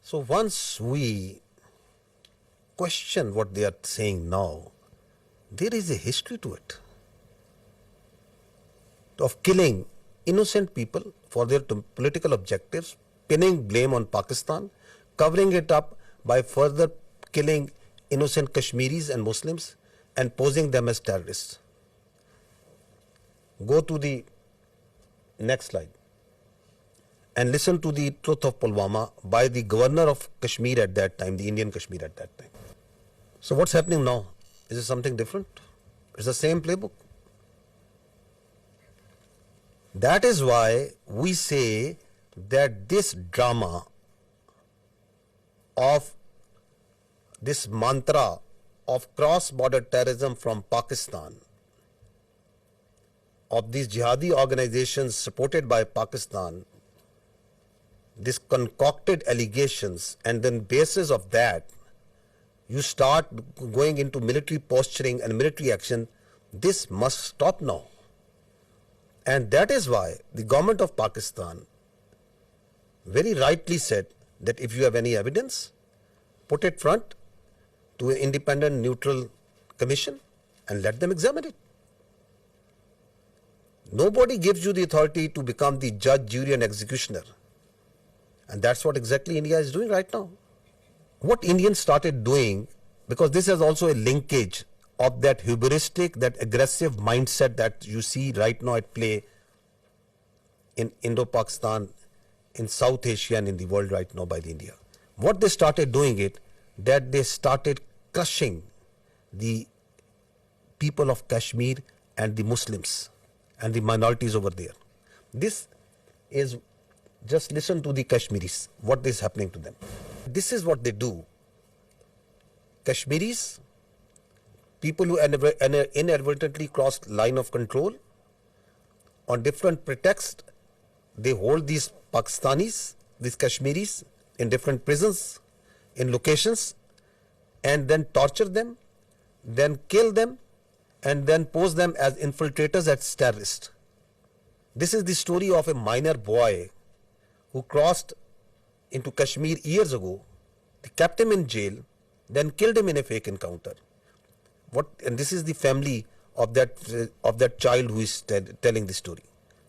So once we question what they are saying now, there is a history to it of killing innocent people for their political objectives, pinning blame on Pakistan, covering it up by further killing innocent Kashmiris and Muslims and posing them as terrorists. Go to the next slide and listen to the truth of Pulwama by the governor of Kashmir at that time, the Indian Kashmir at that time. So what's happening now? Is it something different? It's the same playbook. That is why we say that this drama of this mantra of cross-border terrorism from Pakistan, of these jihadi organizations supported by Pakistan, this concocted allegations, and then basis of that, you start going into military posturing and military action. This must stop now. And that is why the government of Pakistan very rightly said that if you have any evidence, put it front to an independent, neutral commission and let them examine it. Nobody gives you the authority to become the judge, jury and executioner. And that's what exactly India is doing right now. What Indians started doing, because this has also a linkage of that hubristic, that aggressive mindset that you see right now at play in Indo-Pakistan, in South Asia and in the world right now by the India. What they started doing it, that they started crushing the people of Kashmir and the Muslims and the minorities over there. This is, just listen to the Kashmiris, what is happening to them. This is what they do. Kashmiris, people who inadvertently crossed line of control, on different pretexts, they hold these Pakistanis, these Kashmiris, in different prisons, in locations, and then torture them, then kill them, and then pose them as infiltrators, as terrorists. This is the story of a minor boy who crossed into Kashmir years ago. They kept him in jail, then killed him in a fake encounter. And this is the family of that child who is telling the story.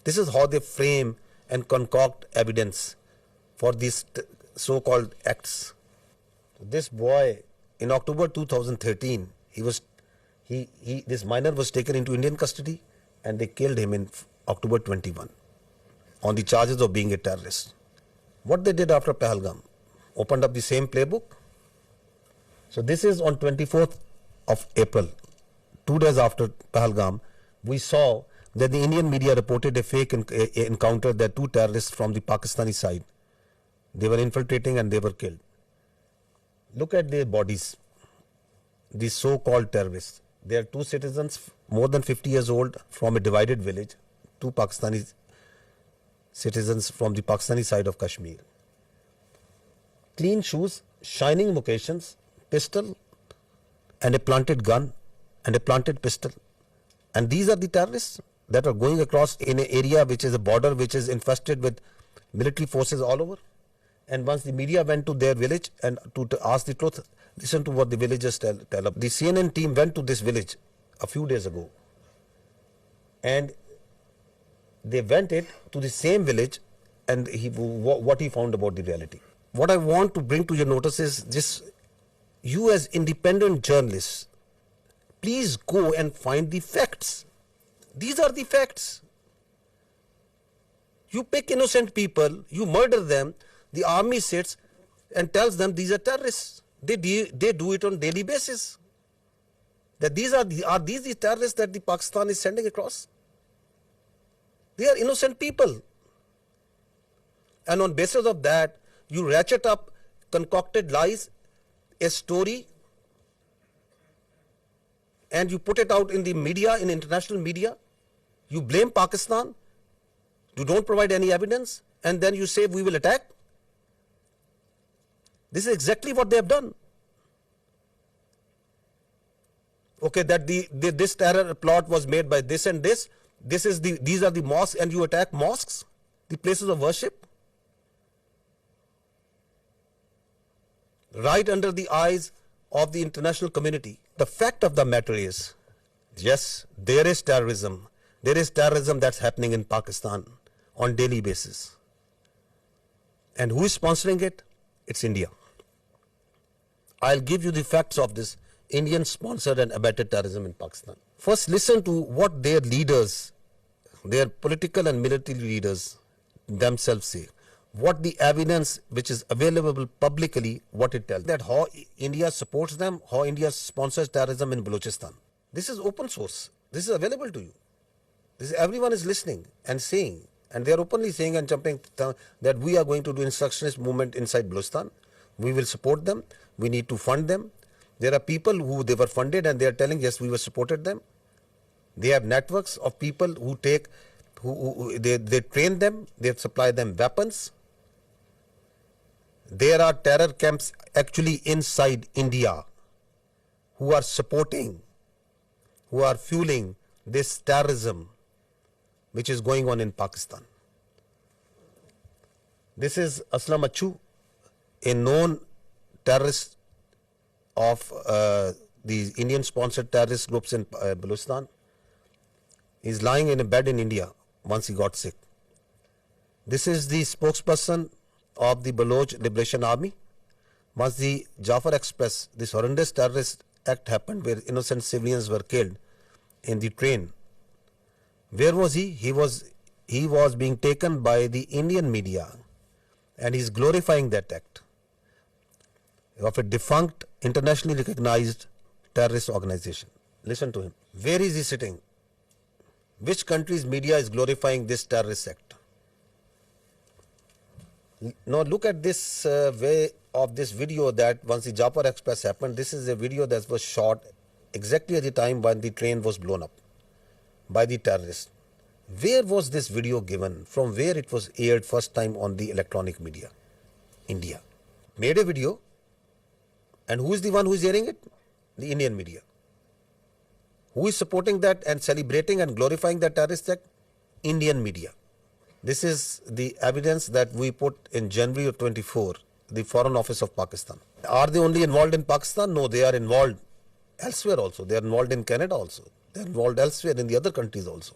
This is how they frame and concoct evidence for these so-called acts. This boy, in October 2013, this minor was taken into Indian custody and they killed him in October 21 on the charges of being a terrorist. What they did after Pahalgam, opened up the same playbook. So this is on 24th of April, 2 days after Pahalgam, we saw that the Indian media reported a fake encounter that two terrorists from the Pakistani side, they were infiltrating and they were killed. Look at their bodies, these so-called terrorists. They are two citizens more than 50 years old from a divided village, two Pakistani citizens from the Pakistani side of Kashmir. Clean shoes, shining moccasins, pistol and a planted gun and a planted pistol. And these are the terrorists that are going across in an area which is a border which is infested with military forces all over. And once the media went to their village and to ask the truth, listen to what the villagers tell up. The CNN team went to this village a few days ago and they went to the same village and what he found about the reality. What I want to bring to your notice is this: you as independent journalists, please go and find the facts. These are the facts. You pick innocent people, you murder them, the army sits and tells them these are terrorists. They do it on daily basis. That are these the terrorists that the Pakistan is sending across? They are innocent people. And on basis of that, you ratchet up concocted lies, a story, and you put it out in the media, in international media. You blame Pakistan, you don't provide any evidence, and then you say we will attack. This is exactly what they have done. Okay, that this terror plot was made by this and this. These are the mosques, and you attack mosques, the places of worship. right under the eyes of the international community. The fact of the matter is, yes, there is terrorism. There is terrorism that's happening in Pakistan on daily basis. And who is sponsoring it? It's India. I'll give you the facts of this Indian sponsored and abetted terrorism in Pakistan. First, listen to what their leaders, their political and military leaders themselves say. What the evidence which is available publicly, what it tells. That how India supports them, how India sponsors terrorism in Balochistan. This is open source. This is available to you. Everyone is listening and saying, and they are openly saying and jumping that we are going to do insurrectionist movement inside Balochistan. We will support them. We need to fund them. There are people who they were funded and they are telling, yes, we were supported them. They have networks of people who take, they train them, they supply them weapons. There are terror camps actually inside India who are supporting, who are fueling this terrorism which is going on in Pakistan. This is Aslam Achu, a known terrorist of the Indian-sponsored terrorist groups in Balochistan. He's lying in a bed in India once he got sick. This is the spokesperson of the Baloch Liberation Army. Once the Jafar Express, this horrendous terrorist act happened where innocent civilians were killed in the train. Where was he? He was being taken by the Indian media, and he's glorifying that act of a defunct, internationally recognized terrorist organization. Listen to him. Where is he sitting? Which country's media is glorifying this terrorist act? Now look at this way of this video that once the Jafar Express happened. This is a video that was shot exactly at the time when the train was blown up by the terrorists. Where was this video given? From where it was aired first time on the electronic media? India. Made a video. And who is the one who is airing it? The Indian media. Who is supporting that and celebrating and glorifying that terrorist act? Indian media. This is the evidence that we put in January of 24, the Foreign Office of Pakistan. Are they only involved in Pakistan? No, they are involved elsewhere also. They are involved in Canada also. They are involved elsewhere in the other countries also.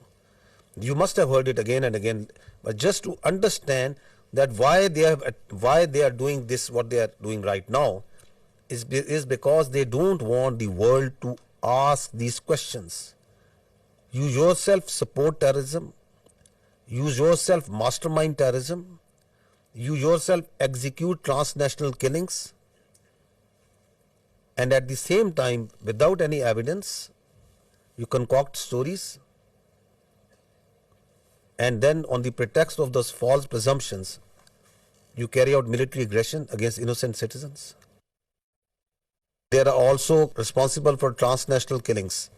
You must have heard it again and again, but just to understand that why they are doing this, what they are doing right now, is because they don't want the world to ask these questions. You yourself support terrorism. You yourself mastermind terrorism. You yourself execute transnational killings. And at the same time, without any evidence, you concoct stories. And then on the pretext of those false presumptions, you carry out military aggression against innocent citizens. They are also responsible for transnational killings.